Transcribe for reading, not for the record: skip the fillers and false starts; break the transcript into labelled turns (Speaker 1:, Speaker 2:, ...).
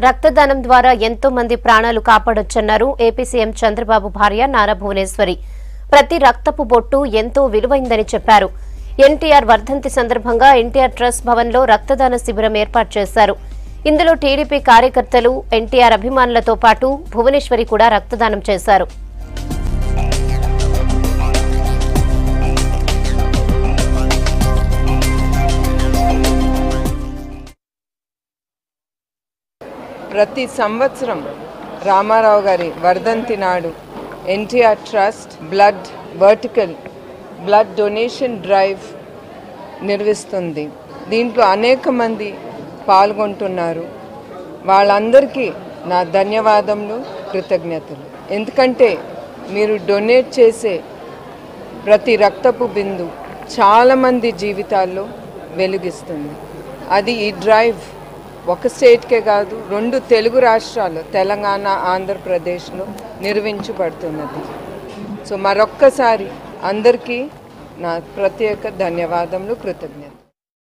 Speaker 1: రక్తదానం ద్వారా ఎంతో మంది ప్రాణాలు కాపాడొచ్చన్నారు ఏపీ సీఎం చంద్రబాబు భార్య నారా భువనేశ్వరి. ప్రతి రక్తపు బొట్టు ఎంతో విలువైందని చెప్పారు. ఎన్టీఆర్ వర్ధంతి సందర్భంగా ఎన్టీఆర్ ట్రస్ట్ భవన్లో రక్తదాన శిబిరం ఏర్పాటు చేశారు. ఇందులో టీడీపీ కార్యకర్తలు, ఎన్టీఆర్ అభిమానులతో పాటు భువనేశ్వరి కూడా రక్తదానం చేశారు.
Speaker 2: ప్రతి సంవత్సరం రామారావు గారి వర్ధంతి నాడు NTR trust vertical blood donation drive నిర్వహిస్తుంది. దీంట్లో అనేక మంది పాల్గొంటున్నారు. వాళ్ళందరికీ నా ధన్యవాదములు, కృతజ్ఞతలు. ఎందుకంటే మీరు డొనేట్ చేసే ప్రతి రక్తపు బిందు చాలామంది జీవితాల్లో వెలుగిస్తుంది. అది ఈ డ్రైవ్ ఒక స్టేట్కే కాదు, 2 తెలుగు రాష్ట్రాలు తెలంగాణ, ఆంధ్రప్రదేశ్లో నిర్వహించబడుతున్నది. సో మరొక్కసారి అందరికీ నా ప్రత్యేక ధన్యవాదములు, కృతజ్ఞతలు.